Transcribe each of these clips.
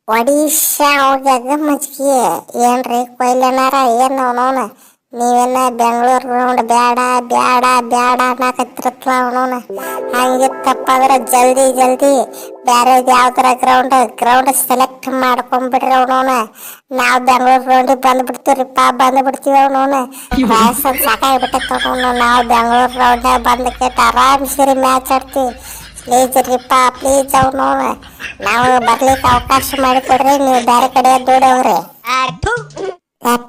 ಒಡಿಶಾ ಹೋಗ್ಯಾಗ ಮಜ್ಗಿ ಏನ್ರಿ ಕೊಯ್ಲನಾರ ಏನು ಅವನವನ ನೀವೇನ ಬೆಂಗಳೂರು ಗ್ರೌಂಡ್ ಬ್ಯಾಡ ಬ್ಯಾಡ ಬ್ಯಾಡ ಅನ್ನಕತ್ತಿರತ್ಲ ಅವನವನ ಹಂಗಿತ್ತಪ್ಪ ಅಂದ್ರೆ ಜಲ್ದಿ ಬ್ಯಾರೇದು ಯಾವ್ದಾರ ಗ್ರೌಂಡ್ ಸೆಲೆಕ್ಟ್ ಮಾಡ್ಕೊಂಡ್ಬಿಡ್ರಿ ಅವನವನ ನಾವು ಬೆಂಗಳೂರು ಗ್ರೌಂಡಿಗೆ ಬಂದ್ಬಿಡ್ತೀವಿ ಅವನವನ ವಯಸ್ಸಲ್ಲಿ ಸಾಕಾಗಿಬಿಟ್ಟೈತೆ ಅವನವನ ನಾವು ಬೆಂಗಳೂರು ಗ್ರೌಂಡಾಗ ಬಂದಕ್ಕೆ ಆರಾಮ್ ಸೇರಿ ಮ್ಯಾಚ್ ಆಡ್ತೀವಿ. ಪ್ಲೀಸ್ ರೀಪ್ಪ ಪ್ಲೀಸ್ ಅವನವನ ನಾವು ಬರ್ಲಿಕ್ಕೆ ಅವಕಾಶ ಮಾಡಿಕೊಡ್ರಿ, ನೀವು ಬೇರೆ ಕಡೆ ದೂಡವ್ರಿ.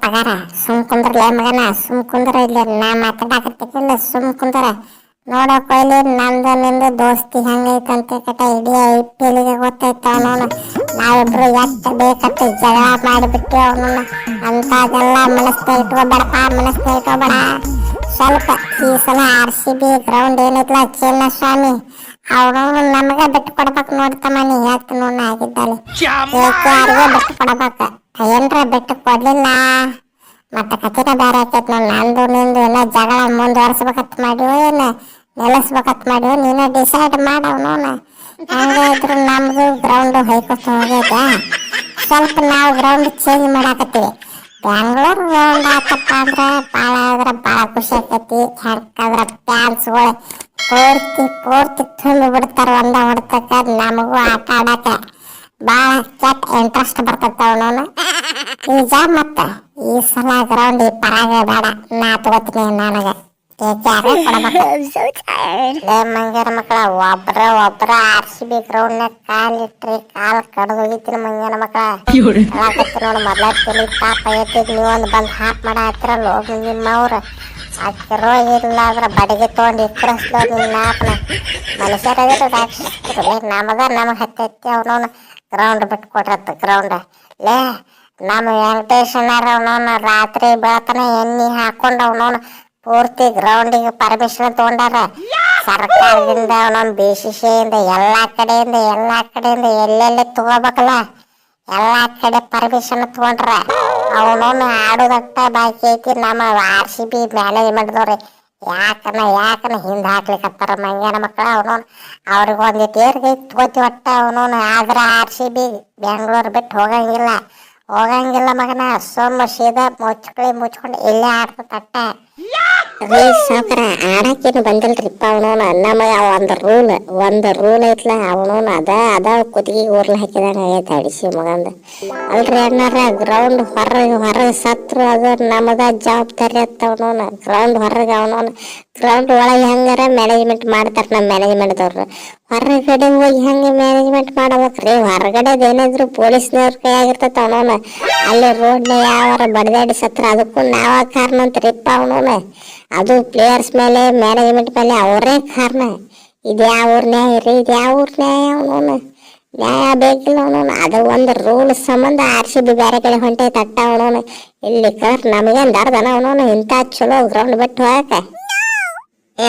ಪಗಾರ ಸುಮ್ ಕುಂದ್ರಲ್ಲ ಮಗನ, ಸುಮ್ ಕುಂದ್ರ. ಇಲ್ಲ ನಾ ಮಾತಾಡಕತ್ತಿಲ್ಲ, ಸುಮ್ ಕುಂದ್ರ. ನೋಡ ಕೊಯ್ಲಿ ನಮ್ದು ನಿಂದು ದೋಸ್ತಿ ಹೆಂಗೈತಂತೆ ಕಟ ಇಡೀ IPL ಗೊತ್ತೈತ ಅವನವನ. ನಾವಿಬ್ರು ಎಷ್ಟು ಬೇಕಟ್ಟು ಜಗಳ ಮಾಡಿಬಿಟ್ಟು ಅವನವನ. ಅಂತಾಗೆಲ್ಲ ಮನಸ್ಸಿನಾಗ ಇಟ್ಕೋಬೇಡ. ಸ್ವಲ್ಪ ಈ ಸಲ RCB ಗ್ರೌಂಡ್ ಏನೈತ್ಲ ಚಿನ್ನಸ್ವಾಮಿ ಅವನು ನಮಗ ಬಿಟ್ಟು ಕೊಡ್ಬೇಕು ನೋಡ್ತಮ್ಮ. ನೀ ಯಾಕೆ ನೋಡ್ ಆಗಿದ್ದಾಳೆ ಯಾರಿಗೆ ಬಿಟ್ಟು ಕೊಡ್ಬೇಕ. ಏನ್ರ ಬಿಟ್ಟು ಕೊಡ್ಲಿಲ್ಲ ಮತ್ತೆ ಕಥೆನ ಬೇರೆ ಆಕೈತ್ ನೋಡ್. ನಂದು ನಿಂದು ಎಲ್ಲ ಜಗಳ ಮುಂದುವರ್ಸ್ಬೇಕತ್ ಮಾಡಿವ ಏನ ನಿಲ್ಲಿಸ್ಬೇಕತ್ ಮಾಡಿವ ನೀನ ಡಿಸೈಡ್ ಮಾಡವನವನ. ಹಂಗೆ ಇದ್ರು ನಮ್ದು ಗ್ರೌಂಡ್ ಹೈಕೋತ ಹೋಗೈತೆ. ಸ್ವಲ್ಪ ನಾವು ಗ್ರೌಂಡ್ ಚೇಂಜ್ ಮಾಡಾಕತ್ತೀವಿ. ಬೆಂಗಳೂರು ಗ್ರೌಂಡ್ ಆತಪ್ಪ ಅಂದ್ರೆ ಭಾಳ ಖುಷಿ ಆಕೈತಿ. ಯಾಕಂದ್ರೆ ಫ್ಯಾನ್ಸ್ಗಳು ಪೂರ್ತಿ ತುಂಬಿ ಬಿಡ್ತಾರ ಒಂದ ಹೊಡ್ತಕ್ಕ. ನಮಗೂ ಆಟ ಆಡಕ ಭಾಳ ಕೆಟ್ಟ ಇಂಟ್ರೆಸ್ಟ್ ಬರ್ತೈತೆ ಅವನವನು. ನಿಜ ಮತ್ತ ಈ ಸಲ ಗ್ರೌಂಡ್ ಈ ಪರಾಗ ಬೇಡ, ನಾ ತಗೋತೀನಿ ನನಗೆ ಮಂಗ್ಯಾರ ಮಕ್ಕಳ. ಒಬ್ರ RCB ಗ್ರೌಂಡ್ನಾಗ ಕಾಲಿಟ್ರಿ ಕಾಲ್ ಕಡ್ದು ಹೋಗಿತ್ತೀನಿ ಮಂಗ್ಯಾನ ಮಕ್ಕಳ. ನೋಡು ಮೊದ್ಲ ತಲಿ ಪಾಪ ಐತಿದ್ ನೀವೊಂದು ಬಂದು ಹಾಪ್ ಮಾಡ ಹತ್ತಿರಲ್ಲ ಹೋಗಿ ನಿಮ್ಮವ್ರ ಹಾಕಿರೋ ಇಲ್ಲ ಅಂದ್ರೆ ಬಡಿಗೆ ತೊಗೊಂಡು ಇಕ್ಕರಿಸ್ಲೋ ನಿನ್ನ ಹಾಪ್ನ. ಮನುಷ್ಯರಾಗಿರೋ ರಾಕ್ಷಸರು ನಮಗೆ ಹತ್ತೈತಿ ಅವನವನು. ಗ್ರೌಂಡ್ ಬಿಟ್ಟು ಕೊಟ್ರತ್ತ ಗ್ರೌಂಡ್ ಲೇ ನಮ್ಮ ವೆಂಕಟೇಶನಾರ ಅವನವನು ರಾತ್ರಿ ಬೆಳತನ ಎಣ್ಣೆ ಹಾಕೊಂಡು ಅವನವನು ಪೂರ್ತಿ ಗ್ರೌಂಡಿಗೆ ಪರ್ಮಿಷನ್ ತಗೊಂಡಾರ ಸರ್ಕಾರದಿಂದ. ಅವನೊಂದು BCCI ಎಲ್ಲಾ ಕಡೆಯಿಂದ ಎಲ್ಲೆಲ್ಲಿ ತಗೋಬೇಕಲ್ಲ ಎಲ್ಲಾ ಕಡೆ ಪರ್ಮಿಷನ್ ತಗೊಂಡ್ರ. ಅವನವನು ಆಡೋದಟ್ಟ ಬಾಕಿ ಐತಿ. ನಮ್ಮ RCB ಮ್ಯಾನೇಜ್ಮೆಂಟ್ದವ್ರಿ ಯಾಕನ ಹಿಂದೆ ಹಾಕ್ಲಿಕ್ಕತ್ತಾರ ಮಂಗ್ಯಾನ ಮಕ್ಕಳ. ಅವನವನು ಅವ್ರಿಗೆ ಒಂದಿಟ್ಟು ಏರ್ಗೈತಿ ತಗೋತಿ ಒಟ್ಟ ಅವನವನು. ಆದ್ರೆ RCB ಬೆಂಗಳೂರು ಬಿಟ್ಟು ಹೋಗಂಗಿಲ್ಲ ಮಗನ. ಸೋಮ ಸೀದಾ ಮುಚ್ಕೊಂಡು ಇಲ್ಲೇ ಆಡ್ತಟ್ಟ. ಸಾವ್ಕಾರ ಆಡಕ್ಕೇನು ಬಂದಿಲ್ರಿಪ್ಪ ಅವನವನ. ನಮಗೆ ಒಂದು ರೂಲ್ ಐತ್ಲ ಅವನವನು. ಅದ ಕುತ್ತಿಗೆ ಊರ್ಲ ಹಾಕಿದಂಗ ಆಗೈತೆ ಅಡಿಸಿ ಮಗಂದ. ಅಲ್ರಿ ಅಣ್ಣಾರ ಗ್ರೌಂಡ್ ಹೊರಗೆ ಸತ್ರು ಅದು ನಮಗ ಜವಾಬ್ದಾರಿ ಅಂತ ಅವನವನ. ಗ್ರೌಂಡ್ ಹೊರಗೆ ಅವನವನು. ಗ್ರೌಂಡ್ ಒಳಗೆ ಹೆಂಗಾರ ಮ್ಯಾನೇಜ್ಮೆಂಟ್ ಮಾಡ್ತಾರ ನಮ್ಮ ಮ್ಯಾನೇಜ್ಮೆಂಟ್ದವ್ರು. ಹೊರಗಡೆ ಹೋಗಿ ಹೆಂಗೆ ಮ್ಯಾನೇಜ್ಮೆಂಟ್ ಮಾಡ್ಬೇಕ್ರಿ. ಹೊರಗಡೆದು ಏನಾದ್ರು ಪೊಲೀಸ್ನವ್ರ ಕೈ ಆಗಿರ್ತೈತೆ ಅವನವನ. ಅಲ್ಲಿ ರೋಡ್ನ ಯಾವಾರ ಬಡದಾಡಿ ಸತ್ರ ಅದಕ್ಕೂ ನಾವ ಕಾರಣ ಅಂತಾರಿಪ್ಪ ಅವನವನ. ಅದು ಪ್ಲೇಯರ್ಸ್ ಮೇಲೆ ಮ್ಯಾನೇಜ್ಮೆಂಟ್ ಮೇಲೆ ಅವರೇ ಕಾರಣ. ಇದು ಯಾವ ಊರ್ ನ್ಯಾಯ ರೀ, ಇದು ಯಾವ ಊರ್ ನ್ಯಾಯ ಅವನವನು. ನ್ಯಾಯ ಬೇಕಿಲ್ಲ ಅವನವನು. ಅದು ಒಂದು ರೂಲ್ ಸಂಬಂಧ RCB ಬೇರೆ ಕಡೆ ಹೊಂಟೈತೆ ಅಟ್ಟ ಅವನವನು. ಇಲ್ಲಿ ಕರ್ ನಮಗೇನು ದರ್ದನ ಅವನವನು ಇಂಥ ಚಲೋ ಗ್ರೌಂಡ್ ಬಿಟ್ಟು ಹೋಗಕ.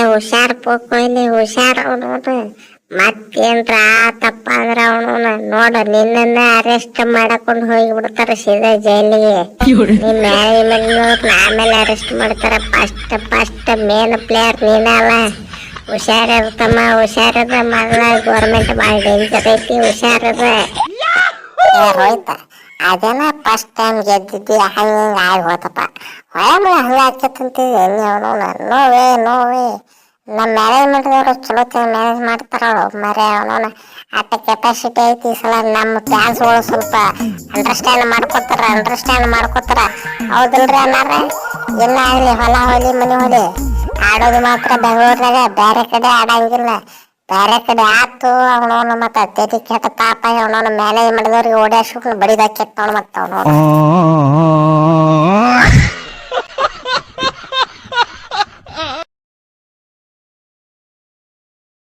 ಹುಷಾರ್ ಕೊಯ್ಲಿ ಹುಷಾರ್ ಅವನವನು. ಮತ್ತೇನ್ರ ಆತಪ್ಪ ಅಂದ್ರೆ ಅವನವನು ನೋಡ ನಿನ್ನ ಅರೆಸ್ಟ್ ಮಾಡಕೊಂಡು ಹೋಗಿ ಬಿಡ್ತಾರ ಸೀದಾ ಜೈಲಿಗೆ. ನಿಮ್ ಮ್ಯಾನೇಜ್ಮೆಂಟ್ ಆಮೇಲೆ ಅರೆಸ್ಟ್ ಮಾಡ್ತಾರ. ಫಸ್ಟ್ ಮೇನ್ ಪ್ಲೇಯರ್ ನೀನಲ್ಲ. ಹುಷಾರಿರ್ತಮ್ಮ ಹುಷಾರದ. ಮೊದಲ ಗೌರ್ಮೆಂಟ್ ಭಾಳ ಡೇಂಜರ್ ಐತಿ, ಹುಷಾರದ. ರೋಹಿತ ಅದೇನ ಫಸ್ಟ್ ಟೈಮ್ ಗೆದ್ದಿದ್ದಿ ಹಂಗ ಆಗಿ ಹೋತಪ್ಪ. ಹಂಗ ಆಗ್ತಂತೀವಿ ಅವನವನ. ನೋವೇ ನಮ್ಮ ಮ್ಯಾನೇಜ್ಮೆಂಟ್ದವ್ರು ಚಲೋ ಮ್ಯಾನೇಜ್ ಮಾಡ್ತಾರ ಮರೆ ಅವನವನ. ಅಟ್ಟ ಕೆಪಾಸಿಟಿ ಐತಿ. ಈ ಸಲ ನಮ್ಮ ಫ್ಯಾನ್ಸ್ಗಳು ಸ್ವಲ್ಪ ಅಂಡರ್ಸ್ಟ್ಯಾಂಡ್ ಮಾಡ್ಕೊತಾರ ಹೌದಿಲ್ರಿ ಅನ್ನಾರ. ಎಲ್ಲ ಆಗಲಿ ಹೊಲ ಹೋಲಿ ಮನೆ ಹೋಲಿ ಆಡೋದು ಮಾತ್ರ ಬೆಂಗಳೂರಾಗ, ಬೇರೆ ಕಡೆ ಆಡಂಗಿಲ್ಲ. ಬೇರೆ ಕಡೆ ಆತು ಅವನವನು. ಮತ್ತೆ ತೆರಿ ಕೆಟ್ಟ ಪಾಪ ಅವನವನು ಮ್ಯಾನೇಜ್ ಮಾಡಿದವ್ರಿಗೆ ಓಡಾಡ್ಸ್ಬಿಟ್ಟು ಬಡಿದಾಕೈತ್ ನೋಡು ಮತ್ತೆ ಅವನವನು.